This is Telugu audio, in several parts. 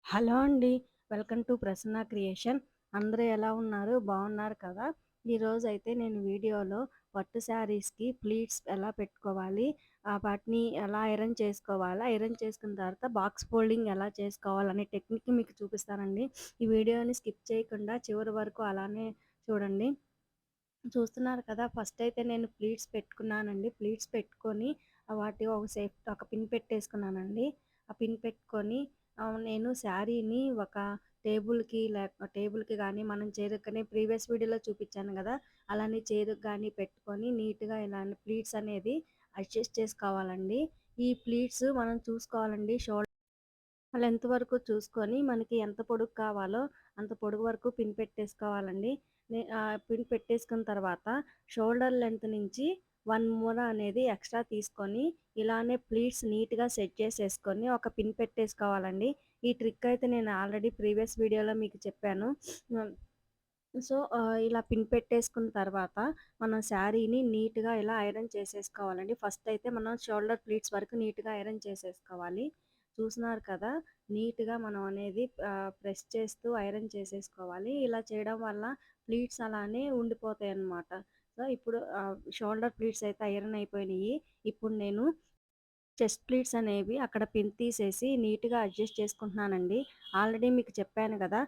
హలో అండి. Welcome to Prasanna creation. అందరూ ఎలా ఉన్నారు? బాగున్నారు కదా! ఈరోజైతే నేను వీడియోలో పట్టు శారీస్‌కి ప్లీట్స్ ఎలా పెట్టుకోవాలి, వాటిని ఎలా ఐరన్ చేసుకోవాలా, ఐరన్ చేసుకున్న తర్వాత బాక్స్ ఫోల్డింగ్ ఎలా చేసుకోవాలనే టెక్నిక్ మీకు చూపిస్తానండి. ఈ వీడియోని స్కిప్ చేయకుండా చివరి వరకు అలానే చూడండి. చూస్తున్నారు కదా! ఫస్ట్ అయితే నేను ప్లీట్స్ పెట్టుకున్నానండి. ప్లీట్స్ పెట్టుకొని వాటి ఒక పిన్ పెట్టేసుకున్నానండి. ఆ పిన్ పెట్టుకొని నేను శారీని ఒక టేబుల్‌కి గానీ, మనం చైర్‌కి ప్రీవియస్ వీడియోలో చూపించాను గదా! అలానే చైర్‌కి గానీ పెట్టుకొని నీట్‌గా ఇలా ప్లీట్స్ అనేది అడ్జస్ట్ చేసుకోవాలండి. ఈ ప్లీట్స్ మనం చూసుకోవాలండి. లెంత్ వరకు చూసుకొని మనకి ఎంత పొడుగు కావాలో అంత పొడుగు వరకు పిన్ పెట్టేసుకోవాలండి. పిన్ పెట్టేసుకున్న తర్వాత షోల్డర్ లెంత్ నుంచి 1 మూర అనేది ఎక్స్ట్రా తీసుకొని ఇలానే ప్లీట్స్ నీట్‌గా సెట్ చేసేసుకొని ఒక పిన్ పెట్టేసుకోవాలండి. ఈ ట్రిక్ అయితే నేను ఆల్రెడీ ప్రీవియస్ వీడియోలో మీకు చెప్పాను. హ్మ్. ఇలా పిన్ పెట్టేసుకున్న తర్వాత మనం శారీని నీట్‌గా ఇలా ఐరన్ చేసేసుకోవాలండి. ఫస్ట్ అయితే మనం షోల్డర్ ప్లీట్స్ వరకు నీట్‌గా ఐరన్ చేసేసుకోవాలి. చూస్తున్నారు కదా! నీట్‌గా మనం అనేది ప్రెస్ చేస్తూ ఐరన్ చేసేసుకోవాలి. ఇలా చేయడం వల్ల ప్లీట్స్ అలానే ఉండిపోతాయన్నమాట. సో, ఇప్పుడు షోల్డర్ ప్లీట్స్ అయితే ఐరన్ అయిపోయినియి. ఇప్పుడు నేను చెస్ట్ ప్లీట్స్ అనేవి అక్కడ పిన్ తీసేసి నీట్‌గా అడ్జస్ట్ చేసుకుంటున్నానండి. ఆల్రెడీ మీకు చెప్పాను గదా!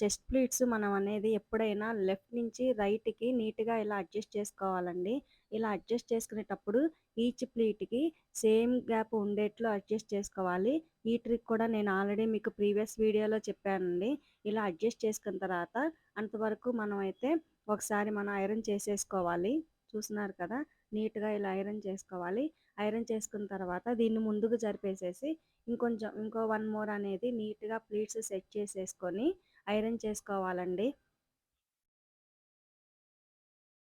చెస్ట్ ప్లీట్స్ మనం అనేది ఎప్పుడైనా లెఫ్ట్ నుంచి రైట్‌కి నీట్‌గా ఇలా అడ్జస్ట్ చేసుకోవాలండి. ఇలా అడ్జస్ట్ చేసుకునేటప్పుడు ఈచ్ ప్లీట్‌కి సేమ్ గ్యాప్ ఉండేట్లు అడ్జస్ట్ చేసుకోవాలి. ఈ ట్రిక్ కూడా నేను ఆల్రెడీ మీకు ప్రీవియస్ వీడియోలో చెప్పానండి. ఇలా అడ్జస్ట్ చేసుకున్న తర్వాత అంతవరకు మనమైతే ఒకసారి మనం ఐరన్ చేసేసుకోవాలి. చూస్తున్నారు కదా! నీట్‌గా ఇలా ఐరన్ చేసుకోవాలి. ఐరన్ చేసుకున్న తర్వాత దీన్ని ముందుకు జరిపేసేసి ఇంకో 1 మోర్ అనేది నీట్‌గా ప్లీట్స్ సెట్ చేసేసుకొని ఐరన్ చేసుకోవాలండి.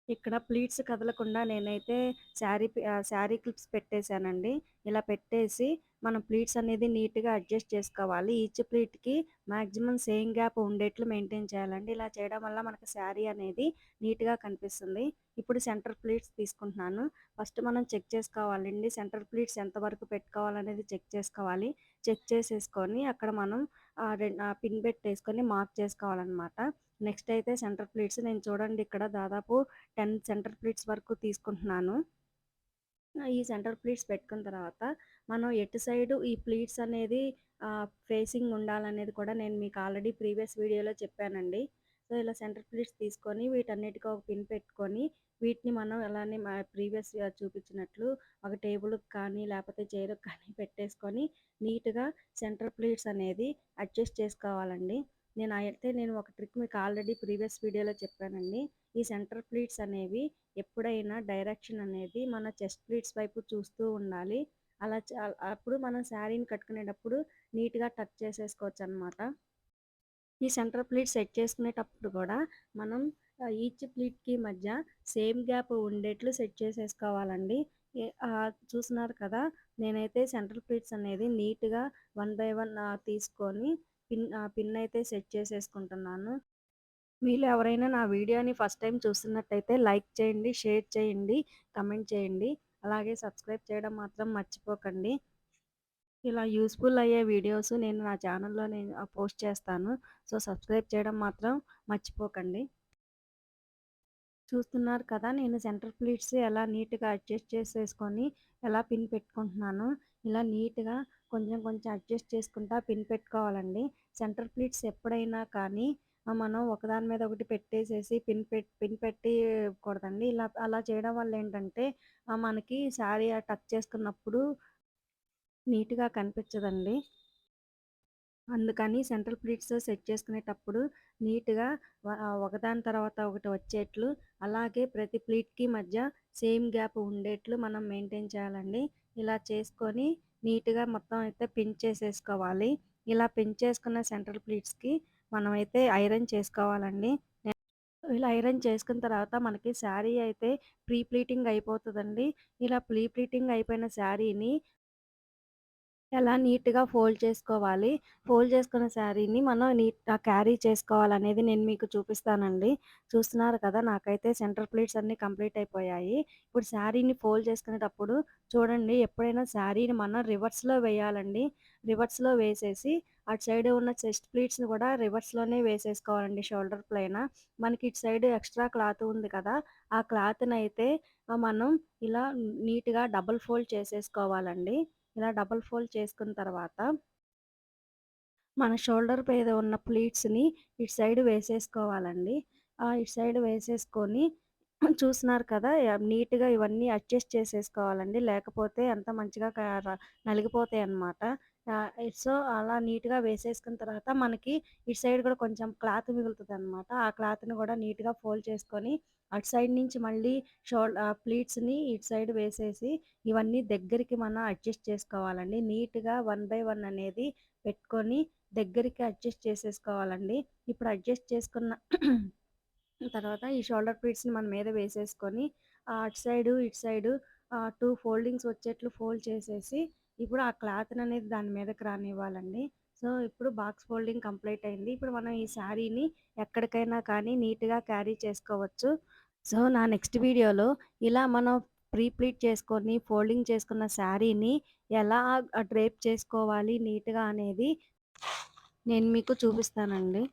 ఇక్కడ ప్లీట్స్ కదలకుండా నేనైతే శారీ క్లిప్స్ పెట్టేసానండి. ఇలా పెట్టేసి మనం ప్లీట్స్ అనేది నీట్‌గా అడ్జస్ట్ చేసుకోవాలి. ఈచ్ ప్లీట్‌కి మాక్సిమం సేమ్ గ్యాప్ ఉండేట్లు మెయింటైన్ చేయాలండి. ఇలా చేయడం వల్ల మనకు శారీ అనేది నీట్‌గా కనిపిస్తుంది. ఇప్పుడు సెంటర్ ప్లీట్స్ తీసుకుంటున్నాను. ఫస్ట్ మనం చెక్ చేసుకోవాలండి. సెంటర్ ప్లీట్స్ ఎంతవరకు పెట్టుకోవాలనేది చెక్ చేసుకోవాలి. చెక్ చేసేసుకొని అక్కడ మనం పిన్ పెట్టేసుకొని మార్క్ చేసుకోవాలనమాట. నెక్స్ట్ అయితే సెంటర్ ప్లీట్స్ నేను చూడండి ఇక్కడ దాదాపు 10 సెంటర్ ప్లీట్స్ వరకు తీసుకుంటున్నాను. ఈ సెంటర్ ప్లీట్స్ పెట్టుకున్న తర్వాత మనం ఎటు సైడు ఈ ప్లీట్స్ అనేది ఫేసింగ్ ఉండాలనేది కూడా నేను మీకు ఆల్రెడీ ప్రీవియస్ వీడియోలో చెప్పానండి. సో, ఇలా సెంటర్ ప్లీట్స్ తీసుకొని వీటన్నిటికి ఒక పిన్ పెట్టుకొని వీటిని మనం అలానే ప్రీవియస్‌గా చూపించినట్లు ఒక టేబుల్‌కి కానీ లేకపోతే చైర్‌కి కానీ పెట్టేసుకొని నీట్‌గా సెంటర్ ప్లీట్స్ అనేది అడ్జస్ట్ చేసుకోవాలండి. నేను ఒక ట్రిక్ మీకు ఆల్రెడీ ప్రీవియస్ వీడియోలో చెప్పానండి. ఈ సెంటర్ ప్లీట్స్ అనేవి ఎప్పుడైనా డైరెక్షన్ అనేది మన చెస్ట్ ప్లీట్స్ వైపు చూస్తూ ఉండాలి. అప్పుడు మనం శారీని కట్టుకునేటప్పుడు నీట్‌గా టక్ చేసేసుకోవచ్చనమాట. ఈ సెంటర్ ప్లీట్ సెట్ చేసుకునేటప్పుడు కూడా మనం ఈచ్ ప్లీట్‌కి మధ్య సేమ్ గ్యాప్ ఉండేట్లు సెట్ చేసేసుకోవాలండి. చూస్తున్నారు కదా! నేనైతే సెంటర్ ప్లీట్స్ అనేది నీట్‌గా 1 బై 1 తీసుకొని పిన్ అయితే సెట్ చేసేసుకుంటున్నాను. మీలో ఎవరైనా నా వీడియోని ఫస్ట్ టైమ్ చూస్తున్నట్టయితే లైక్ చేయండి, షేర్ చేయండి, కమెంట్ చేయండి. అలాగే సబ్స్క్రైబ్ చేయడం మాత్రం మర్చిపోకండి. ఇలా యూజ్‌ఫుల్ అయ్యే వీడియోస్ నేను నా ఛానల్‌లో పోస్ట్ చేస్తాను. సో, సబ్స్క్రైబ్ చేయడం మాత్రం మర్చిపోకండి. చూస్తున్నారు కదా! నేను సెంటర్ ప్లీట్స్ ఎలా నీట్‌గా అడ్జస్ట్ చేసేసుకొని ఎలా పిన్ పెట్టుకుంటున్నానో, ఇలా నీట్‌గా కొంచెం కొంచెం అడ్జస్ట్ చేసుకుంటా పిన్ పెట్టుకోవాలండి. సెంటర్ ప్లీట్స్ ఎప్పుడైనా కానీ మనం ఒకదాని మీద ఒకటి పెట్టేసేసి పిన్ పెట్టియకూడదండి. అలా చేయడం వల్ల ఏంటంటే మనకి శారీ టక్ చేసుకున్నప్పుడు నీట్‌గా కనిపించదండి. అందుకని సెంట్రల్ ప్లీట్స్ సెట్ చేసుకునేటప్పుడు నీట్‌గా ఒకదాని తర్వాత ఒకటి వచ్చేట్లు, అలాగే ప్రతి ప్లీట్‌కి మధ్య సేమ్ గ్యాప్ ఉండేట్లు మనం మెయింటైన్ చేయాలండి. ఇలా చేసుకొని నీట్‌గా మొత్తం అయితే పిన్ చేసేసుకోవాలి. ఇలా పిన్ చేసుకున్న సెంట్రల్ ప్లీట్స్‌కి మనమైతే ఐరన్ చేసుకోవాలండి. ఇలా ఐరన్ చేసుకున్న తర్వాత మనకి శారీ అయితే ప్లీటింగ్ అయిపోతదండి. ఇలా ప్లీటింగ్ అయిపోయిన శారీని ఎలా నీట్‌గా ఫోల్డ్ చేసుకోవాలి. ఫోల్డ్ చేసుకున్న శారీని మనం క్యారీ చేసుకోవాలనేది నేను మీకు చూపిస్తానండి. చూస్తున్నారు కదా! నాకైతే సెంటర్ ప్లీట్స్ అన్నీ కంప్లీట్ అయిపోయాయి. ఇప్పుడు శారీని ఫోల్డ్ చేసుకునేటప్పుడు చూడండి, ఎప్పుడైనా శారీని మనం రివర్స్‌లో వేయాలండి. రివర్స్‌లో వేసేసి అటు సైడ్ ఉన్న చెస్ట్ ప్లీట్స్‌ని కూడా రివర్స్‌లోనే వేసేసుకోవాలండి షోల్డర్ పైన. మనకి ఇటు సైడ్ ఎక్స్‌ట్రా క్లాత్ ఉంది కదా! ఆ క్లాత్‌నయితే మనం ఇలా నీట్‌గా డబుల్ ఫోల్డ్ చేసేసుకోవాలండి. ఇలా డబుల్ ఫోల్డ్ చేసుకున్న తర్వాత, మన షోల్డర్ మీద ఉన్న ప్లీట్స్‌ని ఇటు సైడ్ వేసేసుకోవాలండి. ఇటు సైడ్ వేసేసుకొని చూస్తున్నారు కదా! నీట్‌గా ఇవన్నీ అడ్జస్ట్ చేసేసుకోవాలండి. లేకపోతే అంత మంచిగా నలిగిపోతాయన్నమాట. సో, అలా నీట్‌గా వేసేసుకున్న తర్వాత మనకి ఇటు సైడ్ కూడా కొంచెం క్లాత్ మిగులుతదనమాట. ఆ క్లాత్‌ని కూడా నీట్‌గా ఫోల్డ్ చేసుకొని, అటు సైడ్ నుంచి మళ్ళీ ప్లీట్స్‌ని ఇటు సైడ్ వేసేసి, ఇవన్నీ దగ్గరికి మనం అడ్జస్ట్ చేసుకోవాలండి. నీట్‌గా వన్ బై వన్ అనేది పెట్టుకొని దగ్గరికి అడ్జస్ట్ చేసేసుకోవాలండి. ఇప్పుడు అడ్జస్ట్ చేసుకున్న తర్వాత ఈ షోల్డర్ ప్లీట్స్‌ని మన మీద వేసేసుకొని అటు సైడు, ఇటు సైడు 2 ఫోల్డింగ్స్ వచ్చేట్లు ఫోల్డ్ చేసేసి, ఇప్పుడు ఆ క్లాత్‌ననేది దాని మీదకి రానివ్వాలండి. సో, ఇప్పుడు బాక్స్ ఫోల్డింగ్ కంప్లీట్ అయింది. ఇప్పుడు మనం ఈ శారీని ఎక్కడికైనా కానీ నీట్‌గా క్యారీ చేసుకోవచ్చు. సో, నా నెక్స్ట్ వీడియోలో ఇలా మనం ప్లీట్ చేసుకొని, ఫోల్డింగ్ చేసుకున్న శారీని ఎలా డ్రేప్ చేసుకోవాలి నీట్‌గా అనేది నేను మీకు చూపిస్తానండి.